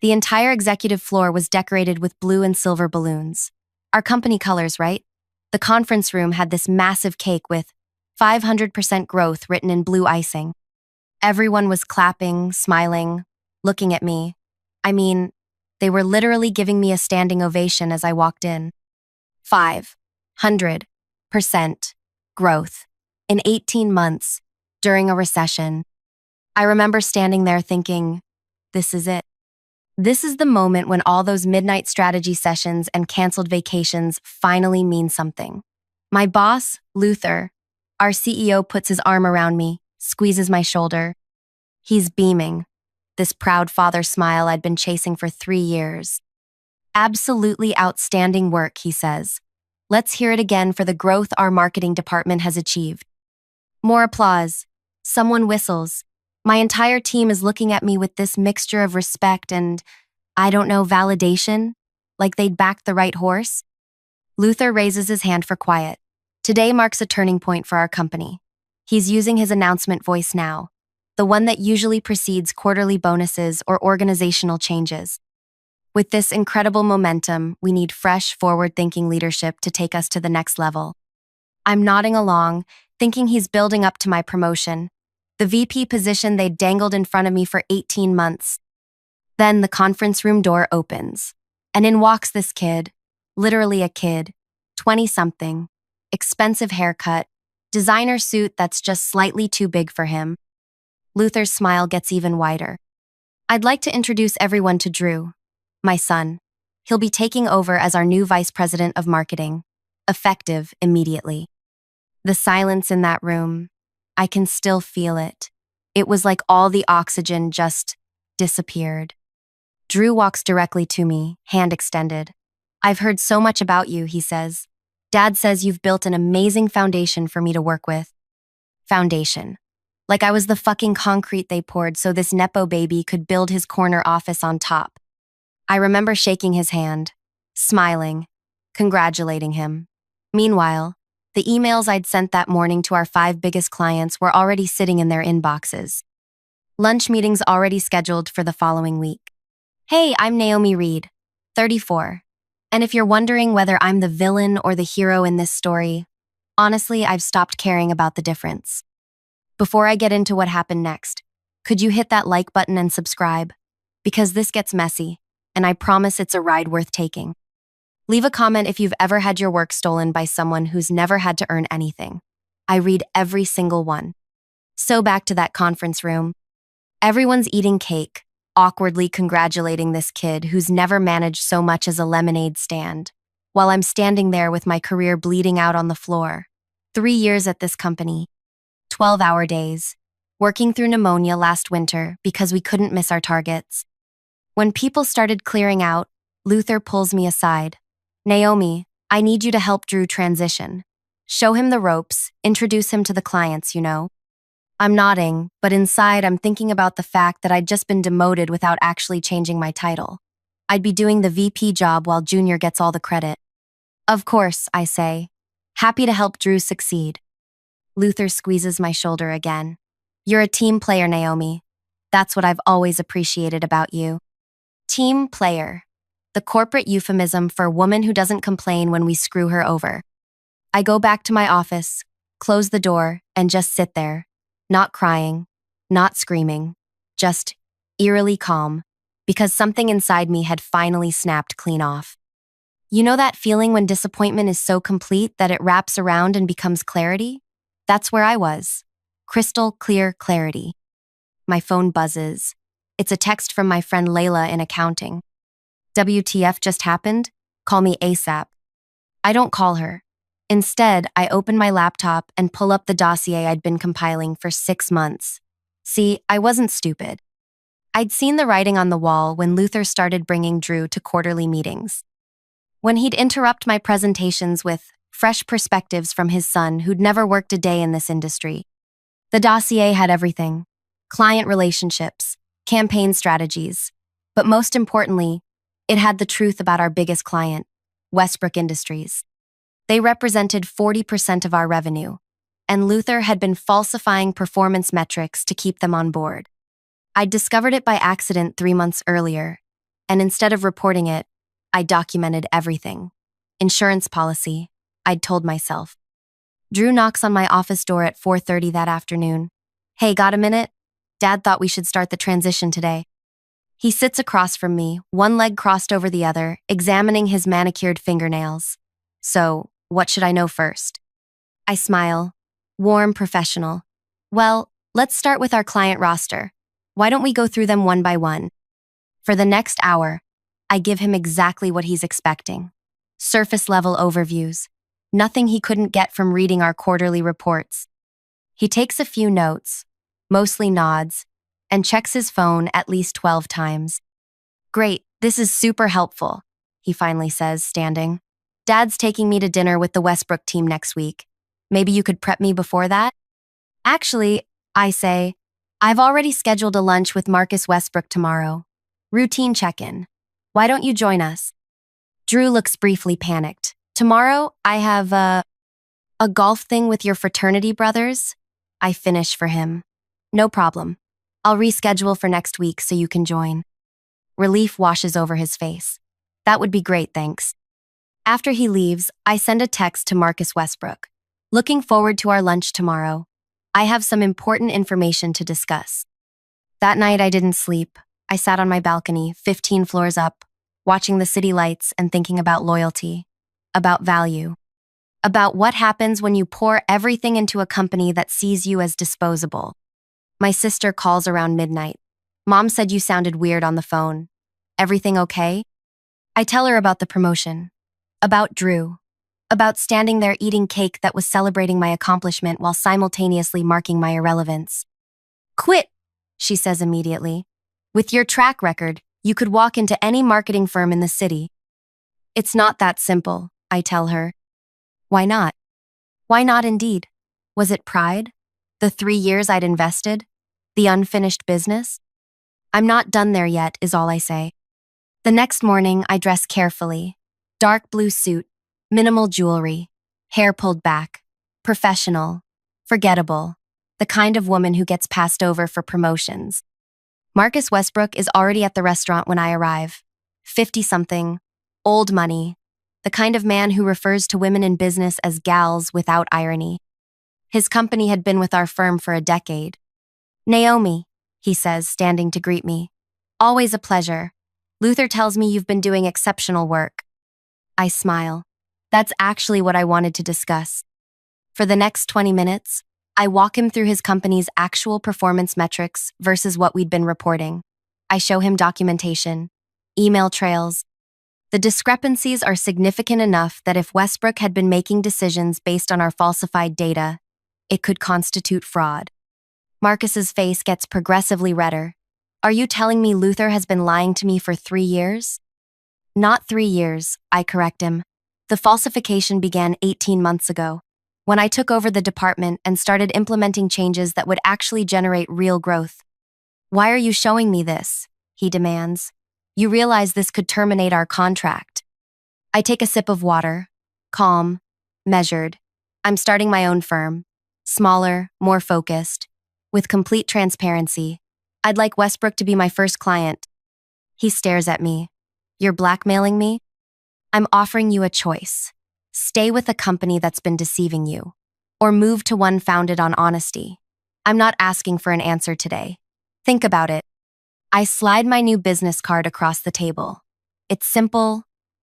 The entire executive floor was decorated with blue and silver balloons. Our company colors, right? The conference room had this massive cake with 500% growth written in blue icing. Everyone was clapping, smiling, looking at me. I mean, they were literally giving me a standing ovation as I walked in. 500% growth in 18 months during a recession. I remember standing there thinking, this is it. This is the moment when all those midnight strategy sessions and canceled vacations finally mean something. My boss, Luther, our CEO, puts his arm around me, squeezes my shoulder. He's beaming, this proud father smile I'd been chasing for 3 years. Absolutely outstanding work, he says. Let's hear it again for the growth our marketing department has achieved. More applause. Someone whistles. My entire team is looking at me with this mixture of respect and, I don't know, validation, like they'd backed the right horse. Luther raises his hand for quiet. Today marks a turning point for our company. He's using his announcement voice now, the one that usually precedes quarterly bonuses or organizational changes. With this incredible momentum, we need fresh, forward-thinking leadership to take us to the next level. I'm nodding along, thinking he's building up to my promotion, the VP position they'd dangled in front of me for 18 months. Then the conference room door opens, and in walks this kid, literally a kid, 20-something, expensive haircut, designer suit that's just slightly too big for him. Luther's smile gets even wider. I'd like to introduce everyone to Drew, my son. He'll be taking over as our new vice president of marketing, effective immediately. The silence in that room, I can still feel it. It was like all the oxygen just disappeared. Drew walks directly to me, hand extended. I've heard so much about you, he says. Dad says you've built an amazing foundation for me to work with. Foundation. Like I was the fucking concrete they poured so this Nepo baby could build his corner office on top. I remember shaking his hand, smiling, congratulating him. Meanwhile, the emails I'd sent that morning to our 5 biggest clients were already sitting in their inboxes. Lunch meetings already scheduled for the following week. Hey, I'm Naomi Reed, 34. And if you're wondering whether I'm the villain or the hero in this story, honestly, I've stopped caring about the difference. Before I get into what happened next, could you hit that like button and subscribe? Because this gets messy, and I promise it's a ride worth taking. Leave a comment if you've ever had your work stolen by someone who's never had to earn anything. I read every single one. So back to that conference room. Everyone's eating cake, awkwardly congratulating this kid who's never managed so much as a lemonade stand, while I'm standing there with my career bleeding out on the floor. 3 years at this company, 12-hour days, working through pneumonia last winter because we couldn't miss our targets. When people started clearing out, Luther pulls me aside. Naomi, I need you to help Drew transition. Show him the ropes, introduce him to the clients, you know. I'm nodding, but inside I'm thinking about the fact that I'd just been demoted without actually changing my title. I'd be doing the VP job while Junior gets all the credit. Of course, I say. Happy to help Drew succeed. Luther squeezes my shoulder again. You're a team player, Naomi. That's what I've always appreciated about you. Team player. The corporate euphemism for a woman who doesn't complain when we screw her over. I go back to my office, close the door, and just sit there. Not crying, not screaming, just eerily calm, because something inside me had finally snapped clean off. You know that feeling when disappointment is so complete that it wraps around and becomes clarity? That's where I was. Crystal clear clarity. My phone buzzes. It's a text from my friend Layla in accounting. WTF just happened? Call me ASAP. I don't call her. Instead, I open my laptop and pull up the dossier I'd been compiling for 6 months. See, I wasn't stupid. I'd seen the writing on the wall when Luther started bringing Drew to quarterly meetings. When he'd interrupt my presentations with fresh perspectives from his son who'd never worked a day in this industry. The dossier had everything: client relationships, campaign strategies, but most importantly, it had the truth about our biggest client, Westbrook Industries. They represented 40% of our revenue, and Luther had been falsifying performance metrics to keep them on board. I'd discovered it by accident 3 months earlier, And instead of reporting it, I documented everything. Insurance policy, I'd told myself. Drew knocks on my office door at 4:30 that afternoon. Hey, got a minute? Dad thought we should start the transition today. He sits across from me, one leg crossed over the other, examining his manicured fingernails. So, what should I know first? I smile. Warm, professional. Well, let's start with our client roster. Why don't we go through them one by one? For the next hour, I give him exactly what he's expecting. Surface-level overviews. Nothing he couldn't get from reading our quarterly reports. He takes a few notes, mostly nods, and checks his phone at least 12 times. Great, this is super helpful, he finally says, standing. Dad's taking me to dinner with the Westbrook team next week. Maybe you could prep me before that? Actually, I say, I've already scheduled a lunch with Marcus Westbrook tomorrow. Routine check-in. Why don't you join us? Drew looks briefly panicked. Tomorrow, I have a golf thing with your fraternity brothers? I finish for him. No problem. I'll reschedule for next week so you can join. Relief washes over his face. That would be great, thanks. After he leaves, I send a text to Marcus Westbrook. Looking forward to our lunch tomorrow. I have some important information to discuss. That night I didn't sleep. I sat on my balcony, 15 floors up, watching the city lights and thinking about loyalty, about value, about what happens when you pour everything into a company that sees you as disposable. My sister calls around midnight. Mom said you sounded weird on the phone. Everything okay? I tell her about the promotion, about Drew, about standing there eating cake that was celebrating my accomplishment while simultaneously marking my irrelevance. Quit, she says immediately. With your track record, you could walk into any marketing firm in the city. It's not that simple, I tell her. Why not? Why not indeed? Was it pride? The 3 years I'd invested? The unfinished business? I'm not done there yet, is all I say. The next morning, I dress carefully. Dark blue suit, minimal jewelry, hair pulled back, professional, forgettable, the kind of woman who gets passed over for promotions. Marcus Westbrook is already at the restaurant when I arrive. 50-something, old money, the kind of man who refers to women in business as gals without irony. His company had been with our firm for a decade. Naomi, he says, standing to greet me. Always a pleasure. Luther tells me you've been doing exceptional work. I smile. That's actually what I wanted to discuss. For the next 20 minutes, I walk him through his company's actual performance metrics versus what we'd been reporting. I show him documentation, email trails. The discrepancies are significant enough that if Westbrook had been making decisions based on our falsified data, it could constitute fraud. Marcus's face gets progressively redder. Are you telling me Luther has been lying to me for 3 years? Not 3 years, I correct him. The falsification began 18 months ago, when I took over the department and started implementing changes that would actually generate real growth. Why are you showing me this? He demands. You realize this could terminate our contract. I take a sip of water. Calm, measured. I'm starting my own firm. Smaller, more focused. With complete transparency. I'd like Westbrook to be my first client. He stares at me. You're blackmailing me? I'm offering you a choice. Stay with a company that's been deceiving you, or move to one founded on honesty. I'm not asking for an answer today. Think about it. I slide my new business card across the table. It's simple,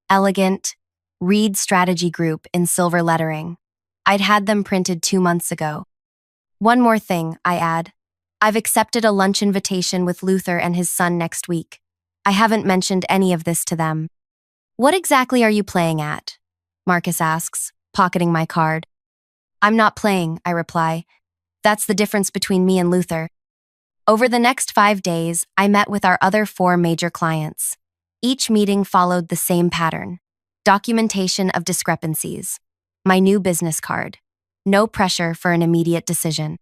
elegant, Reed Strategy Group in silver lettering. I'd had them printed 2 months ago. One more thing, I add. I've accepted a lunch invitation with Luther and his son next week. I haven't mentioned any of this to them. What exactly are you playing at? Marcus asks, pocketing my card. I'm not playing, I reply. That's the difference between me and Luther. Over the next 5 days, I met with our other 4 major clients. Each meeting followed the same pattern. Documentation of discrepancies. My new business card. No pressure for an immediate decision.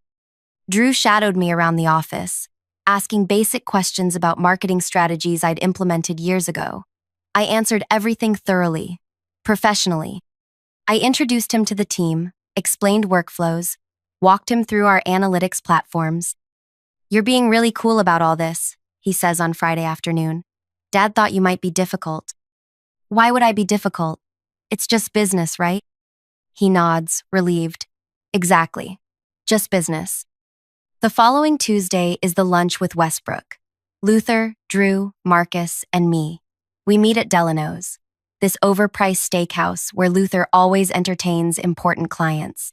Drew shadowed me around the office, asking basic questions about marketing strategies I'd implemented years ago. I answered everything thoroughly, professionally. I introduced him to the team, explained workflows, walked him through our analytics platforms. You're being really cool about all this, he says on Friday afternoon. Dad thought you might be difficult. Why would I be difficult? It's just business, right? He nods, relieved. Exactly. Just business. The following Tuesday is the lunch with Westbrook. Luther, Drew, Marcus, and me. We meet at Delano's, this overpriced steakhouse where Luther always entertains important clients.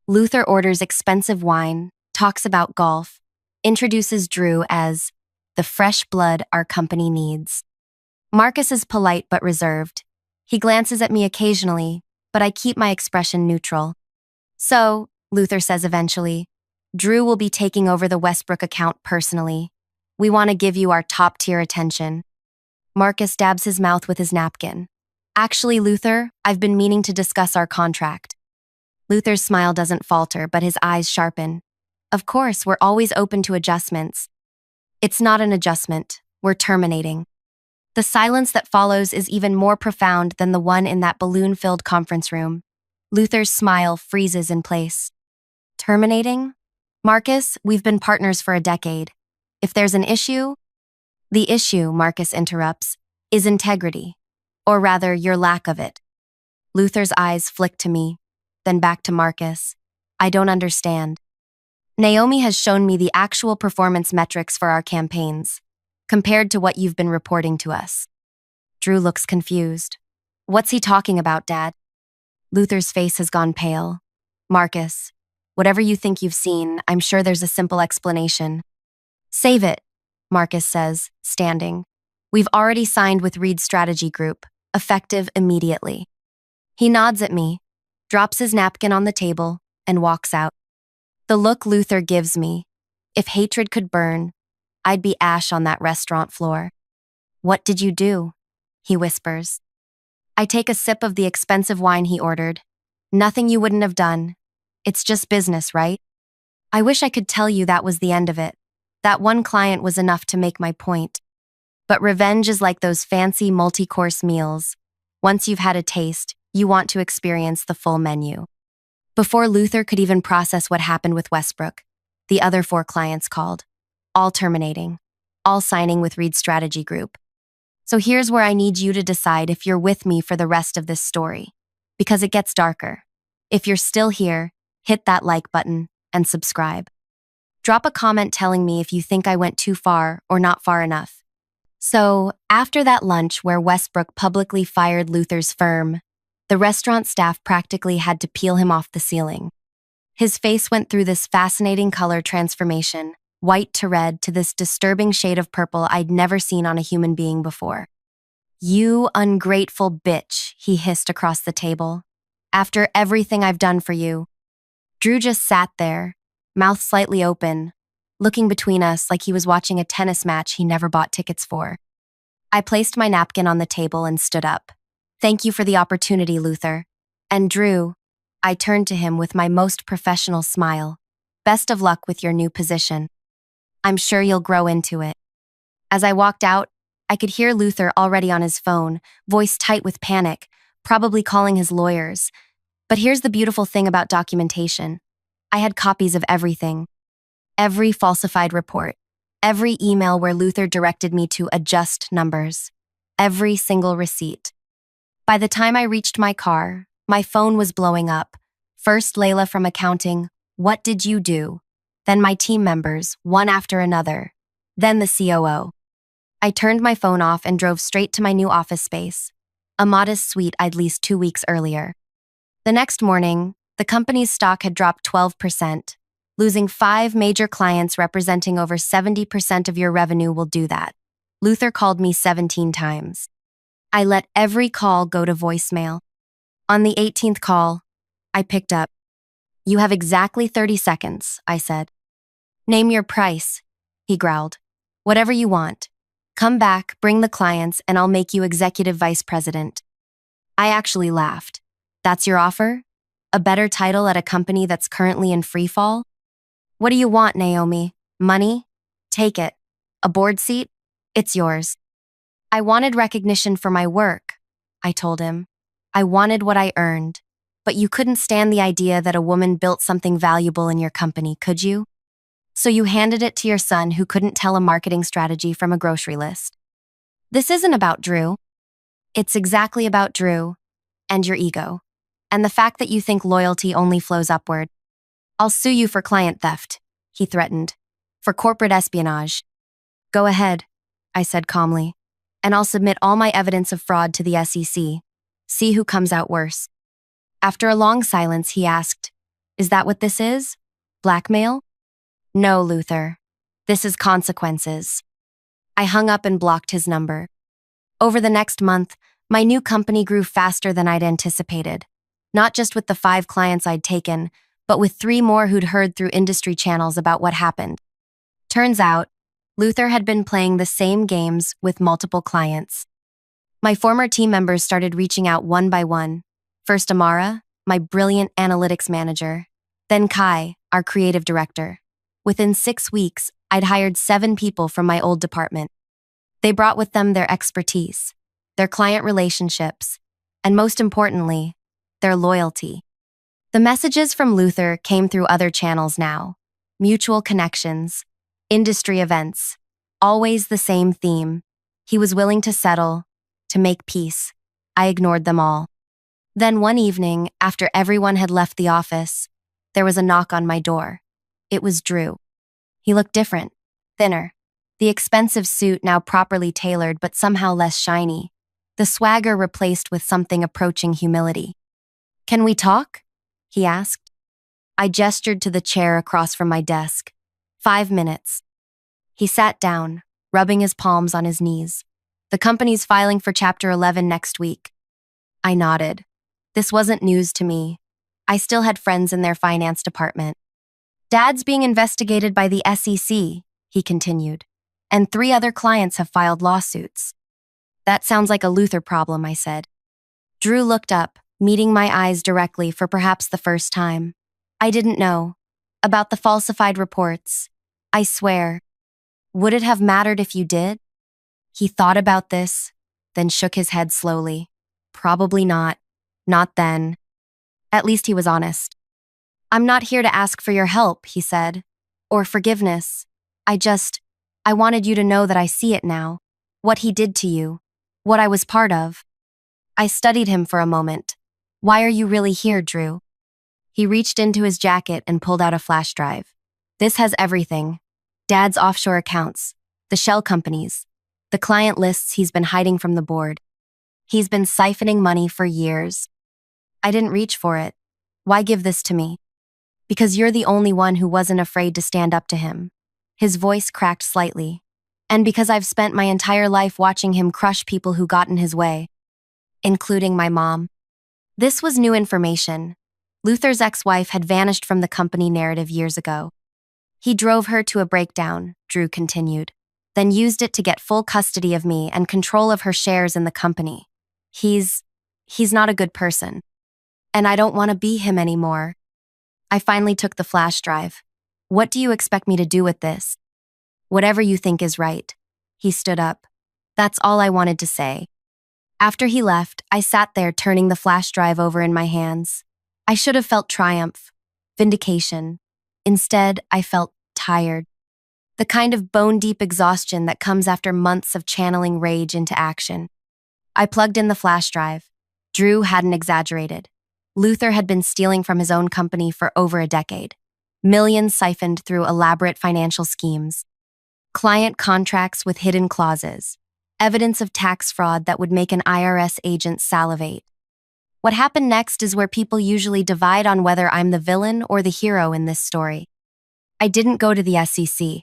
Luther orders expensive wine, talks about golf, introduces Drew as the fresh blood our company needs. Marcus is polite but reserved. He glances at me occasionally, but I keep my expression neutral. So, Luther says eventually, Drew will be taking over the Westbrook account personally. We want to give you our top-tier attention. Marcus dabs his mouth with his napkin. Actually, Luther, I've been meaning to discuss our contract. Luther's smile doesn't falter, but his eyes sharpen. Of course, we're always open to adjustments. It's not an adjustment. We're terminating. The silence that follows is even more profound than the one in that balloon-filled conference room. Luther's smile freezes in place. Terminating? Marcus, we've been partners for a decade. If there's an issue— The issue, Marcus interrupts, is integrity. Or rather, your lack of it. Luther's eyes flick to me, then back to Marcus. I don't understand. Naomi has shown me the actual performance metrics for our campaigns, compared to what you've been reporting to us. Drew looks confused. What's he talking about, Dad? Luther's face has gone pale. Marcus, whatever you think you've seen, I'm sure there's a simple explanation. Save it, Marcus says, standing. We've already signed with Reed Strategy Group, effective immediately. He nods at me, drops his napkin on the table, and walks out. The look Luther gives me, if hatred could burn, I'd be ash on that restaurant floor. What did you do? He whispers. I take a sip of the expensive wine he ordered. Nothing you wouldn't have done. It's just business, right? I wish I could tell you that was the end of it. That one client was enough to make my point. But revenge is like those fancy multi-course meals. Once you've had a taste, you want to experience the full menu. Before Luther could even process what happened with Westbrook, the other 4 clients called, all terminating, all signing with Reed Strategy Group. So here's where I need you to decide if you're with me for the rest of this story, because it gets darker. If you're still here, hit that like button and subscribe. Drop a comment telling me if you think I went too far or not far enough. So, after that lunch where Westbrook publicly fired Luther's firm, the restaurant staff practically had to peel him off the ceiling. His face went through this fascinating color transformation, white to red to this disturbing shade of purple I'd never seen on a human being before. You ungrateful bitch, he hissed across the table. After everything I've done for you. Drew just sat there, mouth slightly open, looking between us like he was watching a tennis match he never bought tickets for. I placed my napkin on the table and stood up. Thank you for the opportunity, Luther. And Drew, I turned to him with my most professional smile. Best of luck with your new position. I'm sure you'll grow into it. As I walked out, I could hear Luther already on his phone, voice tight with panic, probably calling his lawyers. But here's the beautiful thing about documentation. I had copies of everything. Every falsified report. Every email where Luther directed me to adjust numbers. Every single receipt. By the time I reached my car, my phone was blowing up. First Layla from accounting, what did you do? Then my team members, one after another. Then the COO. I turned my phone off and drove straight to my new office space, a modest suite I'd leased 2 weeks earlier. The next morning, the company's stock had dropped 12%. Losing 5 major clients representing over 70% of your revenue will do that. Luther called me 17 times. I let every call go to voicemail. On the 18th call, I picked up. You have exactly 30 seconds, I said. Name your price, he growled. Whatever you want. Come back, bring the clients, and I'll make you executive vice president. I actually laughed. That's your offer? A better title at a company that's currently in free fall? What do you want, Naomi? Money? Take it. A board seat? It's yours. I wanted recognition for my work, I told him. I wanted what I earned. But you couldn't stand the idea that a woman built something valuable in your company, could you? So you handed it to your son who couldn't tell a marketing strategy from a grocery list. This isn't about Drew. It's exactly about Drew and your ego, and the fact that you think loyalty only flows upward. I'll sue you for client theft, he threatened, for corporate espionage. Go ahead, I said calmly, and I'll submit all my evidence of fraud to the SEC. See who comes out worse. After a long silence, he asked, Is that what this is? Blackmail? No, Luther. This is consequences. I hung up and blocked his number. Over the next month, my new company grew faster than I'd anticipated. Not just with the 5 clients I'd taken, but with 3 more who'd heard through industry channels about what happened. Turns out, Luther had been playing the same games with multiple clients. My former team members started reaching out one by one. First Amara, my brilliant analytics manager, then Kai, our creative director. Within 6 weeks, I'd hired 7 people from my old department. They brought with them their expertise, their client relationships, and most importantly, their loyalty. The messages from Luther came through other channels now. Mutual connections, industry events, always the same theme. He was willing to settle, to make peace. I ignored them all. Then one evening, after everyone had left the office, there was a knock on my door. It was Drew. He looked different, thinner. The expensive suit now properly tailored but somehow less shiny. The swagger replaced with something approaching humility. Can we talk? He asked. I gestured to the chair across from my desk. 5 minutes. He sat down, rubbing his palms on his knees. The company's filing for Chapter 11 next week. I nodded. This wasn't news to me. I still had friends in their finance department. Dad's being investigated by the SEC, he continued, and 3 other clients have filed lawsuits. That sounds like a Luther problem, I said. Drew looked up, meeting my eyes directly for perhaps the first time. I didn't know. About the falsified reports. I swear. Would it have mattered if you did? He thought about this, then shook his head slowly. Probably not. Not then. At least he was honest. I'm not here to ask for your help, he said, or forgiveness. I wanted you to know that I see it now. What he did to you. What I was part of. I studied him for a moment. Why are you really here, Drew? He reached into his jacket and pulled out a flash drive. This has everything. Dad's offshore accounts, the shell companies, the client lists he's been hiding from the board. He's been siphoning money for years. I didn't reach for it. Why give this to me? Because you're the only one who wasn't afraid to stand up to him. His voice cracked slightly. And because I've spent my entire life watching him crush people who got in his way, including my mom. This was new information. Luther's ex-wife had vanished from the company narrative years ago. He drove her to a breakdown, Drew continued, then used it to get full custody of me and control of her shares in the company. He's not a good person. And I don't want to be him anymore. I finally took the flash drive. What do you expect me to do with this? Whatever you think is right. He stood up. That's all I wanted to say. After he left, I sat there turning the flash drive over in my hands. I should have felt triumph, vindication. Instead, I felt tired. The kind of bone-deep exhaustion that comes after months of channeling rage into action. I plugged in the flash drive. Drew hadn't exaggerated. Luther had been stealing from his own company for over a decade. Millions siphoned through elaborate financial schemes. Client contracts with hidden clauses. Evidence of tax fraud that would make an IRS agent salivate. What happened next is where people usually divide on whether I'm the villain or the hero in this story. I didn't go to the SEC.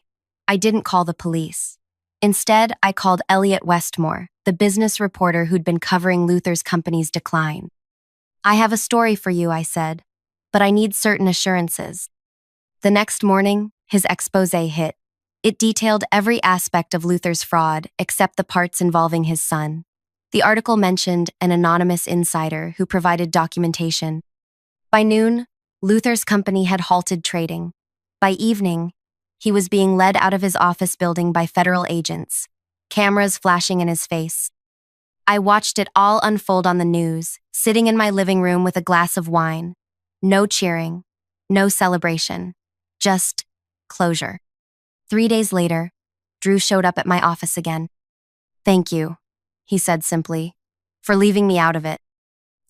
I didn't call the police. Instead, I called Elliot Westmore, the business reporter who'd been covering Luther's company's decline. I have a story for you, I said, but I need certain assurances. The next morning, his exposé hit. It detailed every aspect of Luther's fraud except the parts involving his son. The article mentioned an anonymous insider who provided documentation. By noon, Luther's company had halted trading. By evening, he was being led out of his office building by federal agents, cameras flashing in his face. I watched it all unfold on the news, sitting in my living room with a glass of wine. No cheering, no celebration, just closure. 3 days later, Drew showed up at my office again. Thank you, he said simply. For leaving me out of it.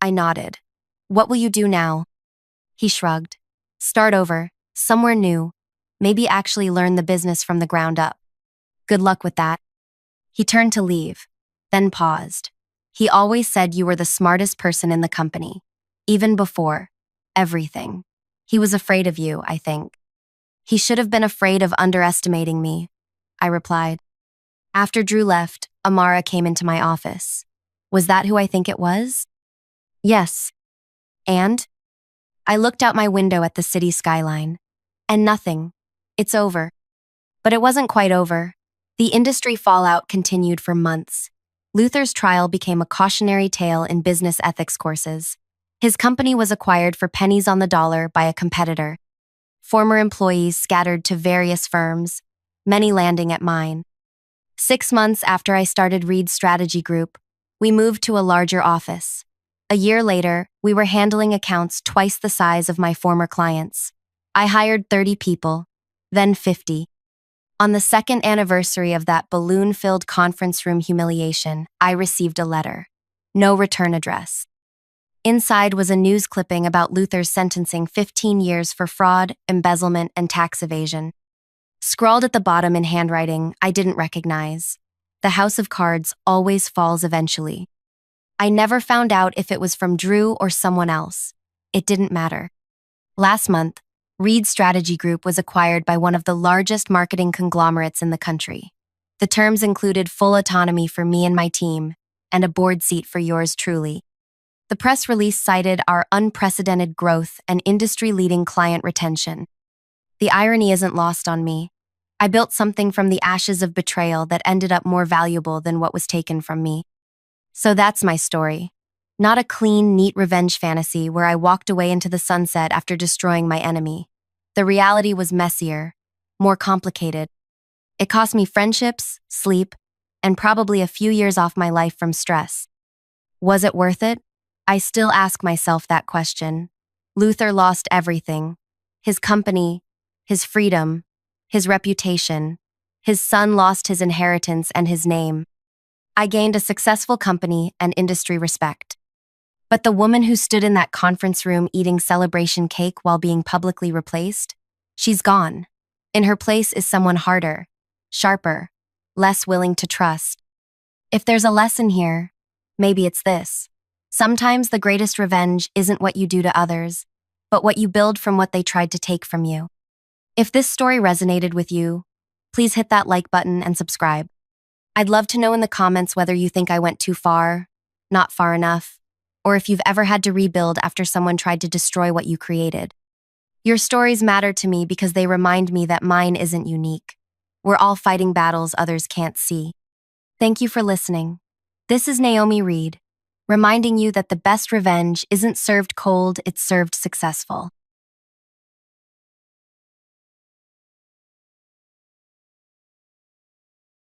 I nodded. What will you do now? He shrugged. Start over, somewhere new. Maybe actually learn the business from the ground up. Good luck with that. He turned to leave, then paused. He always said you were the smartest person in the company. Even before everything. He was afraid of you, I think. He should have been afraid of underestimating me, I replied. After Drew left, Amara came into my office. Was that who I think it was? Yes. And? I looked out my window at the city skyline. And nothing. It's over. But it wasn't quite over. The industry fallout continued for months. Luther's trial became a cautionary tale in business ethics courses. His company was acquired for pennies on the dollar by a competitor. Former employees scattered to various firms, many landing at mine. 6 months after I started Reed's strategy group, we moved to a larger office. A year later, we were handling accounts twice the size of my former clients. I hired 30 people, then 50. On the second anniversary of that balloon-filled conference room humiliation, I received a letter. No return address. Inside was a news clipping about Luther's sentencing 15 years for fraud, embezzlement, and tax evasion. Scrawled at the bottom in handwriting I didn't recognize. The house of cards always falls eventually. I never found out if it was from Drew or someone else. It didn't matter. Last month, Reed Strategy Group was acquired by one of the largest marketing conglomerates in the country. The terms included full autonomy for me and my team, and a board seat for yours truly. The press release cited our unprecedented growth and industry-leading client retention. The irony isn't lost on me. I built something from the ashes of betrayal that ended up more valuable than what was taken from me. So that's my story. Not a clean, neat revenge fantasy where I walked away into the sunset after destroying my enemy. The reality was messier, more complicated. It cost me friendships, sleep, and probably a few years off my life from stress. Was it worth it? I still ask myself that question. Luther lost everything. His company, his freedom, his reputation. His son lost his inheritance and his name. I gained a successful company and industry respect. But the woman who stood in that conference room eating celebration cake while being publicly replaced, she's gone. In her place is someone harder, sharper, less willing to trust. If there's a lesson here, maybe it's this. Sometimes the greatest revenge isn't what you do to others, but what you build from what they tried to take from you. If this story resonated with you, please hit that like button and subscribe. I'd love to know in the comments whether you think I went too far, not far enough, or if you've ever had to rebuild after someone tried to destroy what you created. Your stories matter to me because they remind me that mine isn't unique. We're all fighting battles others can't see. Thank you for listening. This is Naomi Reed, reminding you that the best revenge isn't served cold, it's served successful.